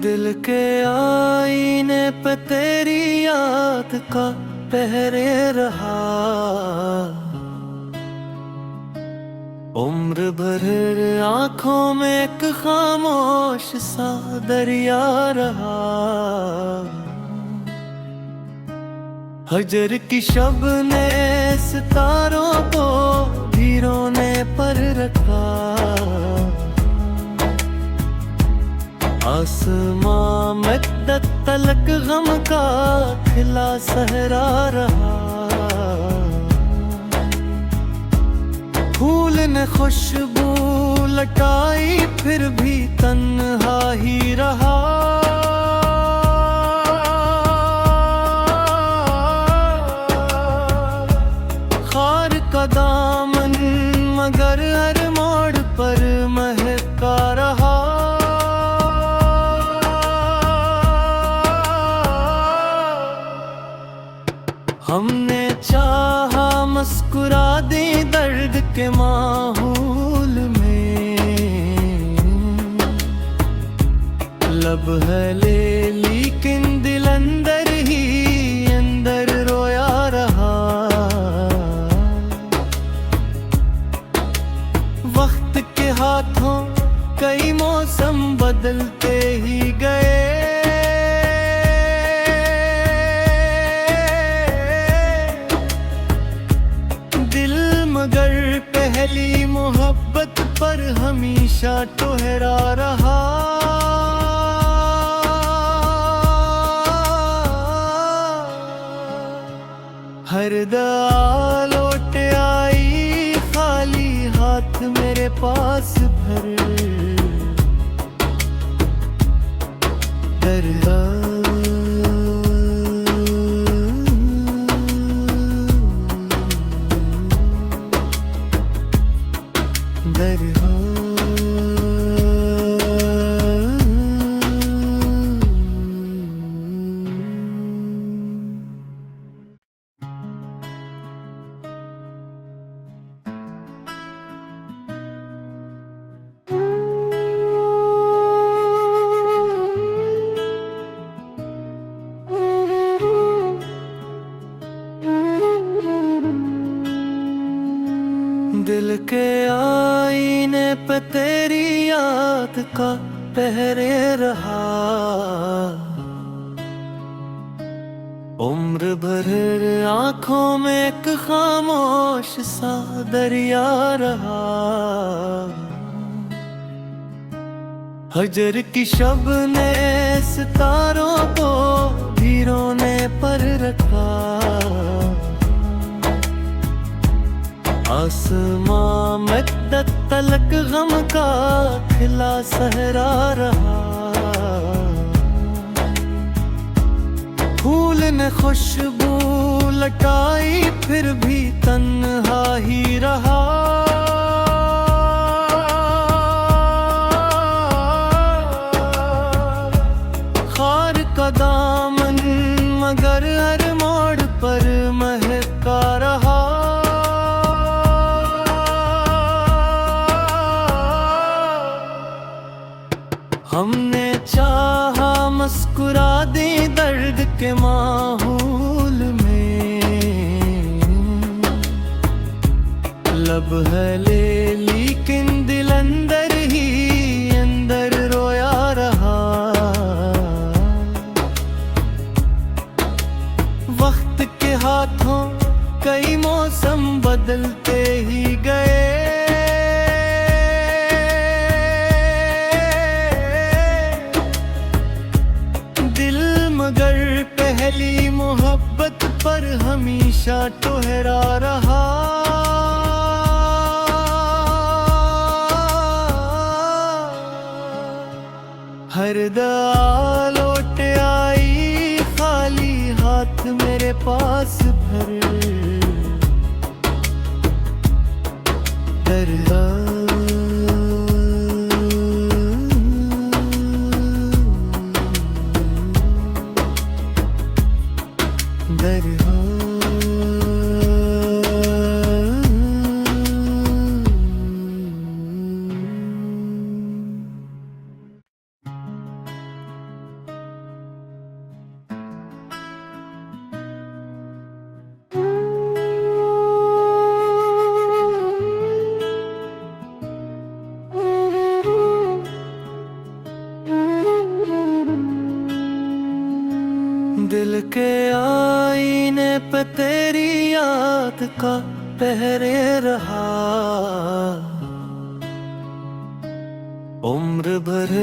दिल के आईने पे तेरी याद का पहरे रहा। उम्र भर आंखों में एक खामोश सा दरिया रहा। हजर की शब ने सितारों को भी रोने पर रखा। आसमां में तलक गम का खिला सहरा रहा। फूल ने खुशबू लटाई फिर भी तन्हा ही रहा। खार का दामन मगर हर मोड़ पर महका रहा। हमने चाहा मुस्कुरा दे दर्द के माहौल में। लब है ले लेकिन दिल अंदर ही अंदर रोया रहा। वक्त के हाथों कई मौसम बदलते ही गए। मगर पहली मोहब्बत पर हमेशा ठहरा रहा। हर दुआ लौट आई खाली हाथ मेरे पास भर। दर्दा दिल के आईने पे तेरी याद का पहरे रहा। उम्र भर आंखों में एक खामोश सा दरिया रहा। हजर की शब ने सितारों को भी रोने पर रखा। आसमां में तलक गम का खिला सहरा रहा। फूल ने खुशबू लटाई फिर भी तन्हा ही रहा। खार का दामन मगर हर मोड़ पर महका रहा। हमने चाहा मुस्कुरा दे दर्द के माहौल में। लब है ले लेकिन दिल अंदर ही अंदर रोया रहा। वक्त के हाथों कई मौसम बदलते ही गए। मगर पहली मोहब्बत पर हमेशा ठहरा रहा। हर दुआ लौट आई खाली हाथ मेरे पास भर। दर्दा के आईने पे तेरी याद का पहरे रहा, उम्र भर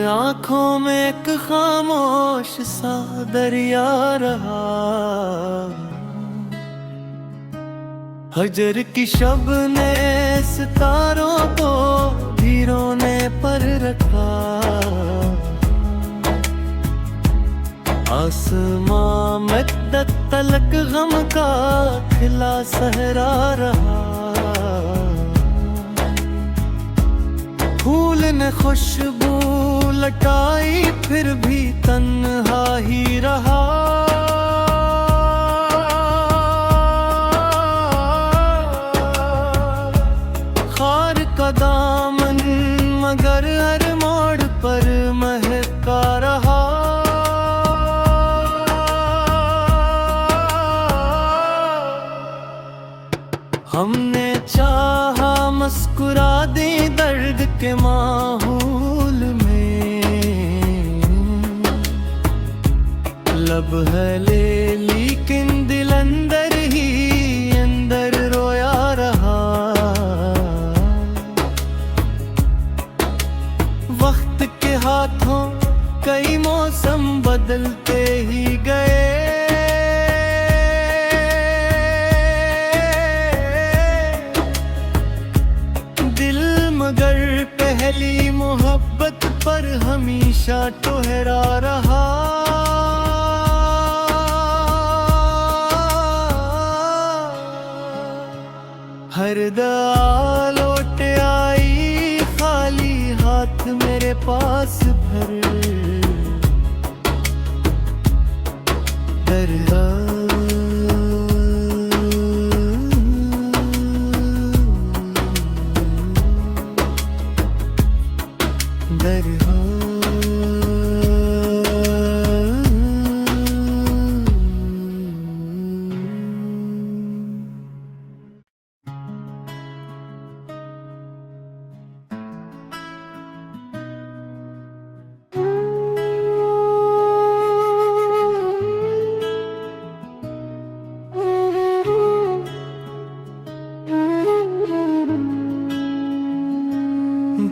आंखों में एक खामोश सा दरिया रहा। हजर की शब ने सितारों को भी रोने पर रखा, आसमां मद्दत तलक गम का खिला सहरा रहा। फूल ने खुशबू लटाई फिर भी तन्हा ही रहा। खार का दामन मगर हर मोड़ पर महका रहा। हमने चाहा मुस्कुरा दे दर्द के माहौल में, लब है ले लेकिन दिल अंदर ही अंदर रोया रहा। वक्त के हाथों कई मौसम बदलते ही गए, मगर पहली मोहब्बत पर हमेशा ठहरा रहा। हर दुआ लौट आई खाली हाथ मेरे पास भर, दर्द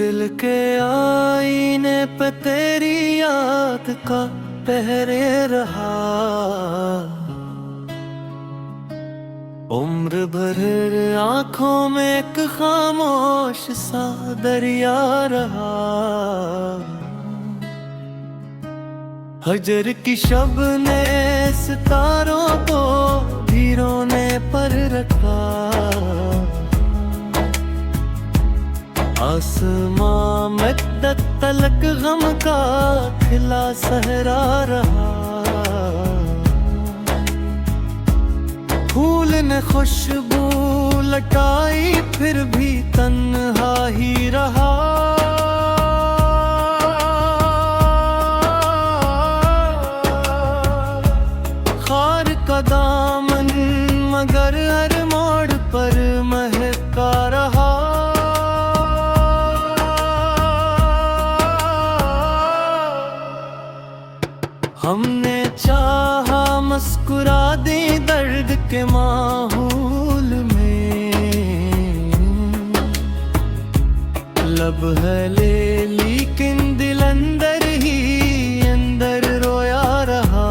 दिल के आईने पे तेरी याद का पहरे रहा, उम्र भर आंखों में एक खामोश सा दरिया रहा। हजर की शब ने सितारों को भी रोने पर रखा, आसमां मद्दत तलक गम का खिला सहरा रहा। फूल ने खुशबू लटाई फिर भी तन्हा ही रहा। खार का दामन मगर हर मोड़ पर महका रहा। हमने चाहा मुस्कुरा दे दर्द के माहौल में, लब है ले लेकिन दिल अंदर ही अंदर रोया रहा।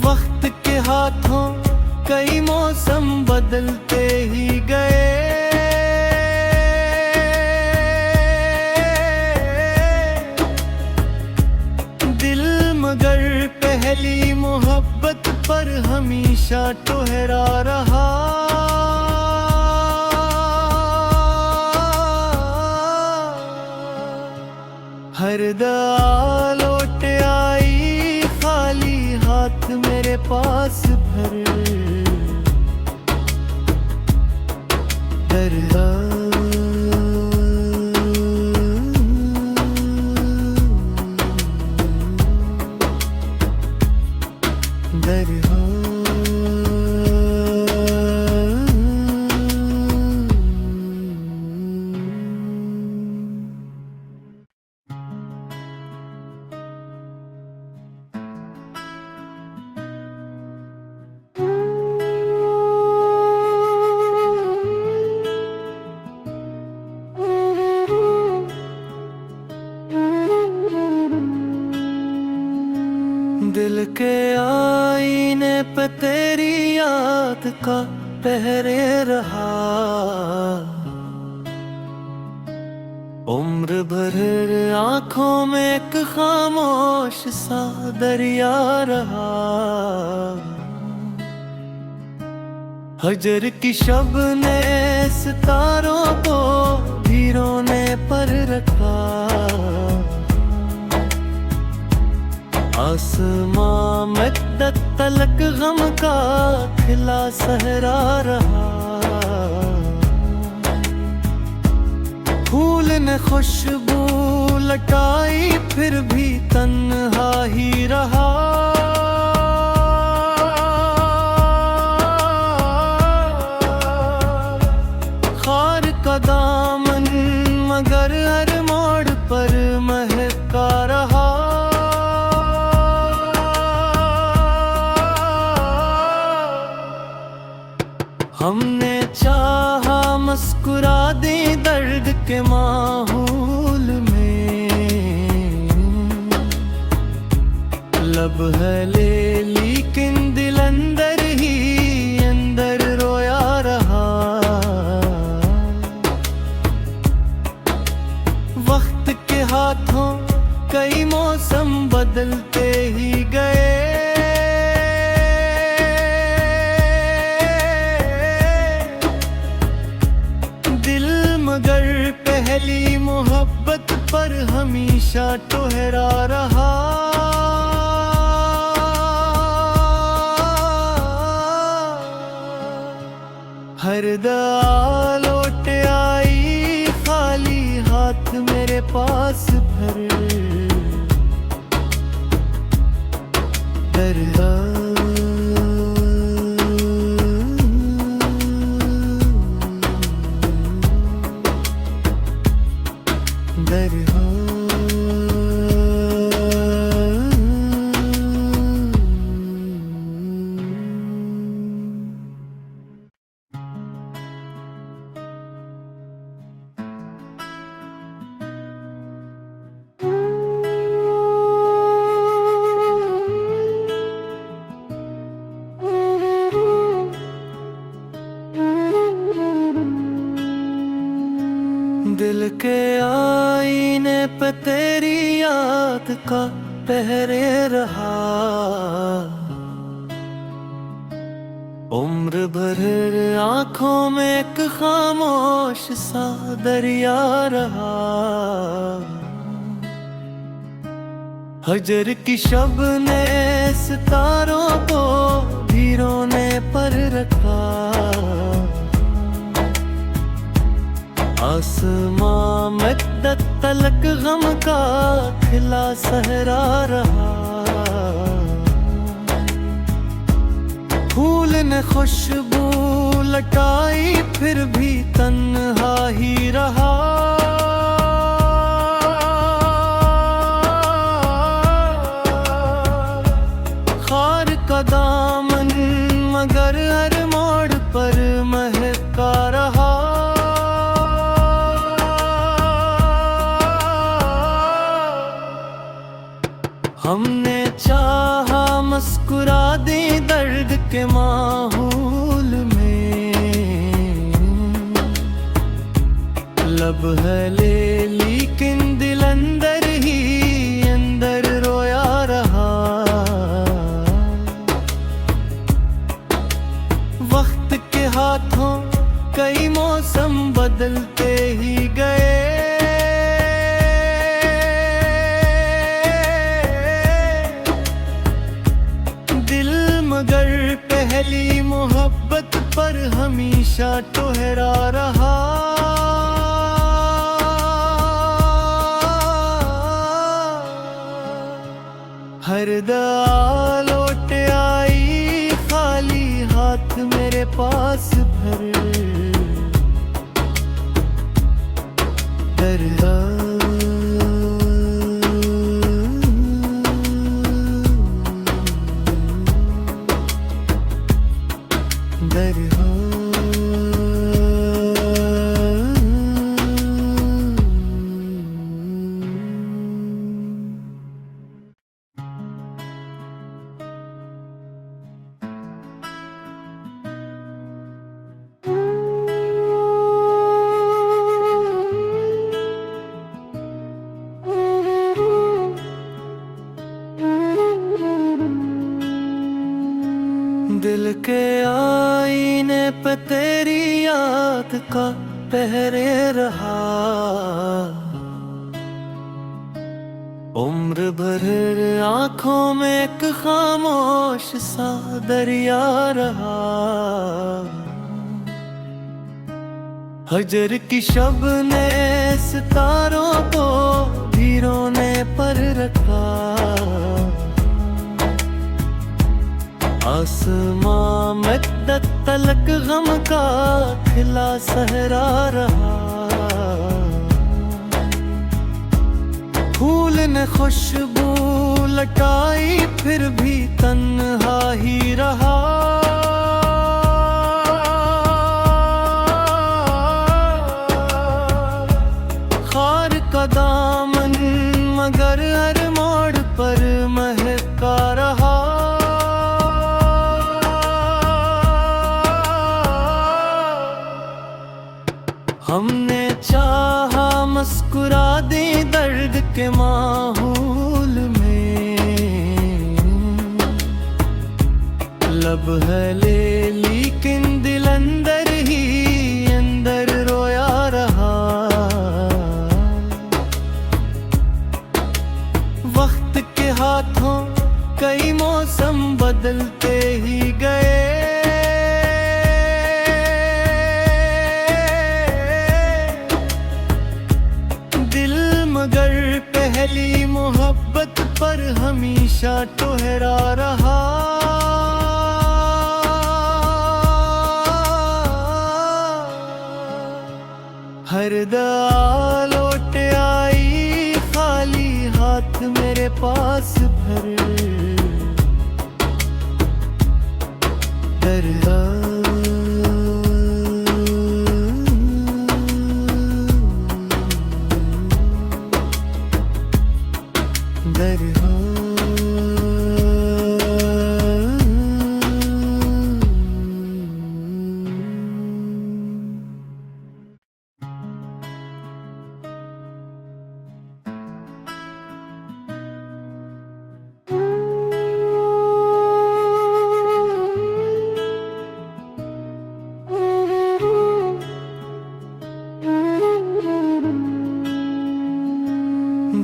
वक्त के हाथों कई मौसम बदलते ही गए, मगर पहली मोहब्बत पर हमेशा ठहरा रहा। हर दुआ लौट आई खाली हाथ मेरे पास भर, दर्द का पहरे रहा। उम्र भर आंखों में एक खामोश सा दरिया रहा। हजर की शब ने सितारों को भी रोने पर रखा। आसमां मद्दत तलक गम का खिला सहरा रहा। फूल ने खुशबू लटाई फिर भी तन्हा ही रहा। खार का दामन मगर हर मोड़ पर महका रहा। हमने चाहा मुस्कुरा दे दर्द के माहौल में। लब है ले लेकिन दिल अंदर ही अंदर रोया रहा। वक्त के हाथों कई मौसम बदलते ही गए। मगर पहली मोहब्बत पर हमेशा ठहरा रहा। हर दुआ लौट आई खाली हाथ मेरे पास भर। दरिया दिल के आईने पे तेरी याद का पहरे रहा। उम्र भर आंखों में एक खामोश सा दरिया रहा। हजर की शब ने सितारों को भी रोने पर रखा। आसमां मद्दत तलक गम का खिला सहरा रहा। फूल ने खुशबू लटाई फिर भी तन्हा ही रहा। खार का दामन मगर हर मोड़ पर महका रहा। हमने चाहा मुस्कुरा दे दर्द के माहौल में। लब है ले लेकिन दिल अंदर ही अंदर रोया रहा। वक्त के हाथों कई मौसम बदलते ही गए। मगर पहली मोहब्बत पर हमेशा ठहरा रहा। हर दुआ लौट आई खाली हाथ मेरे पास भर। दरिया याद का पहरे रहा। उम्र भर आंखों में एक खामोश सा दरिया रहा। हजर की शब ने सितारों को भी रोने पर रखा। आसमां में तलक गम का खिला सहरा रहा। फूल ने खुशबू लटाई फिर भी तन्हा ही रहा। खार का दामन मगर हर मोड़ पर महका रहा। हमने चाहा मुस्कुरा दे दर्द के माहौल में। लब है ले लेकिन दिल अंदर ही अंदर रोया रहा। वक्त के हाथों कई मौसम बदलते ही गए। मगर पहली मोहब्बत पर हमेशा ठहरा रहा। हर दुआ लौट आई खाली हाथ मेरे पास भर। दरिया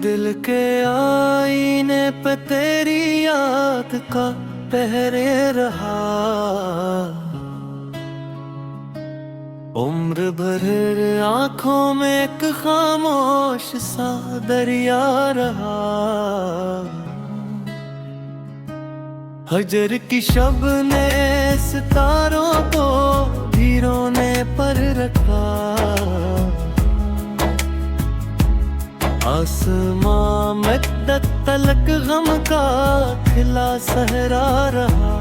दिल के आईने पे तेरी याद का पहरे रहा। उम्र भर आंखों में एक खामोश सा दरिया रहा। हजर की शब ने सितारों को भी रोने पर रखा। आसमां में तलक गम का खिला सहरा रहा।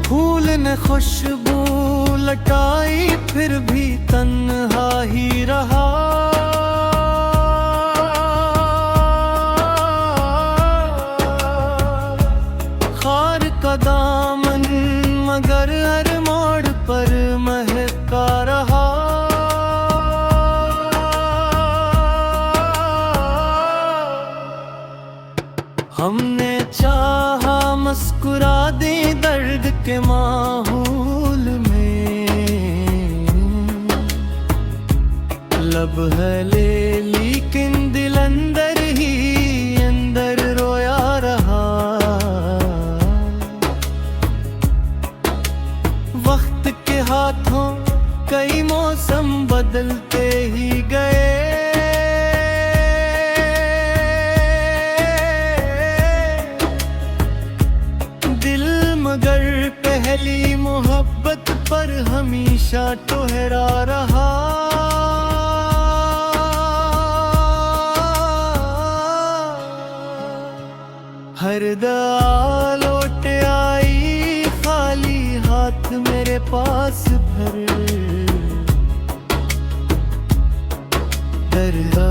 फूल ने खुशबू लटाई फिर भी तन्हा ही रहा। खार का दामन मगर हर मोड़ पर महका रहा। हमने चाहा मुस्कुरा दे दर्द के माहौल में। लब है ले लेकिन दिल अंदर ही अंदर रोया रहा। वक्त के हाथों कई मौसम बदलते ही गए। मगर पहली मोहब्बत पर हमेशा ठहरा रहा। हर दुआ लौट आई खाली हाथ मेरे पास भर। दरिया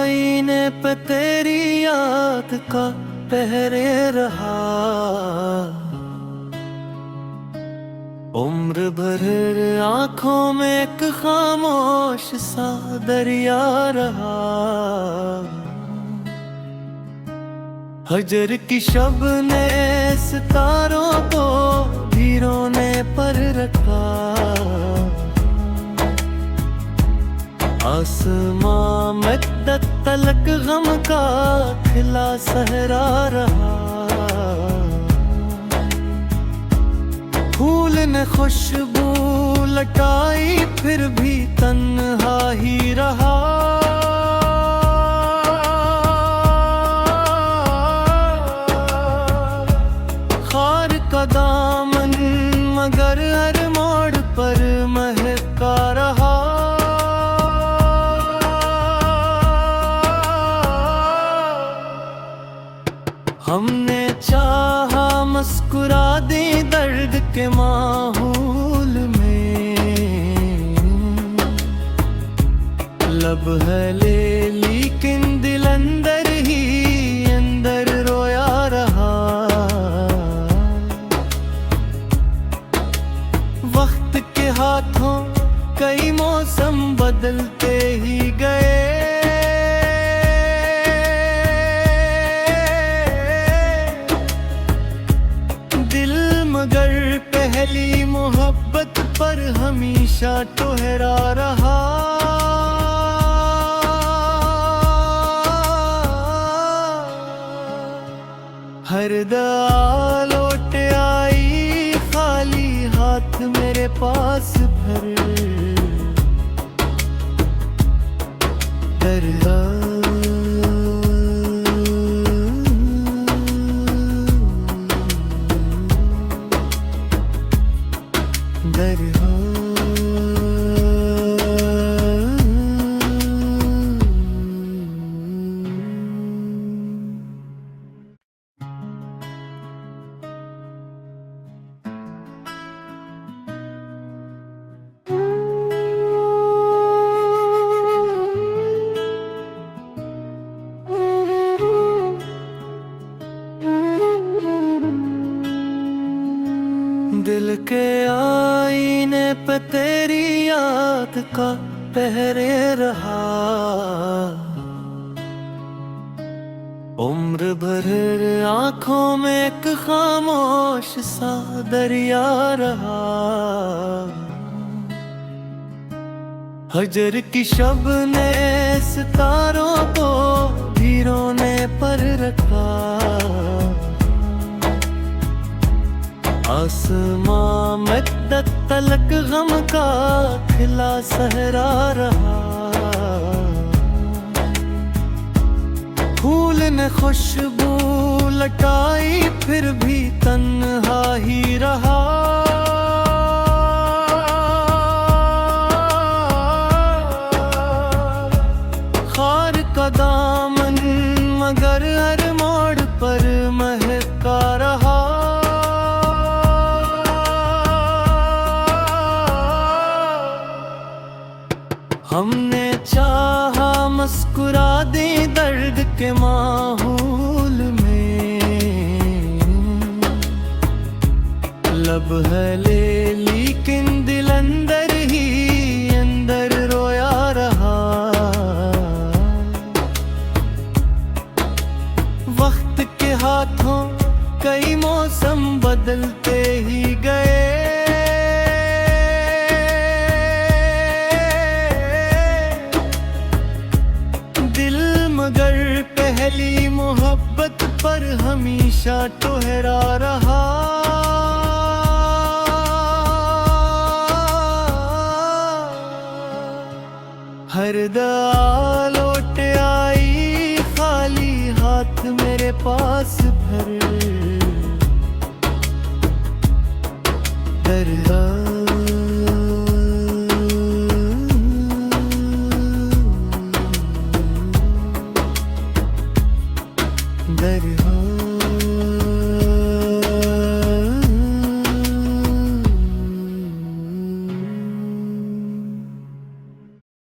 आईने पे तेरी याद का पहरे रहा, उम्र भर आंखों में एक खामोश सा दरिया रहा। हजर की शब ने सितारों को भी रोने पर रखा, आसमां में तलक गम का खिला सहरा रहा। फूल ने खुशबू लटाई फिर भी तन्हा ही रहा। खार का दामन मगर हर मोड़ पर महका रहा। हमने चाहा मुस्कुरा दे दर्द के माहौल में, लब है ले लेकिन दिल अंदर ही अंदर रोया रहा। वक्त के हाथों कई मौसम बदलते ही गए, मगर पहली मोहब्बत पर हमेशा ठहरा रहा। हर दुआ लौट आई खाली हाथ मेरे पास भर, दर्दा दरिया। दिल के आईने पे तेरी याद का पहरे रहा, उम्र भर आंखों में एक खामोश सा दरिया रहा। हजर की शब ने सितारों को भी रोने पर रखा, आसमां में तलक गम का खिला सहरा रहा। फूल ने खुशबू लटाई फिर भी तन्हा ही रहा। खार का दामन मगर हर मोड़ पर महका रहा। हमने चाहा मुस्कुरा दे दर्द के माहौल में, लब है ले लेकिन दिल अंदर ही अंदर रोया रहा। वक्त के हाथों कई मौसम बदलते ही गए, मगर पहली मोहब्बत पर हमेशा ठहरा रहा। हर दुआ लौट आई खाली हाथ मेरे पास भर, दर्दा दरिया।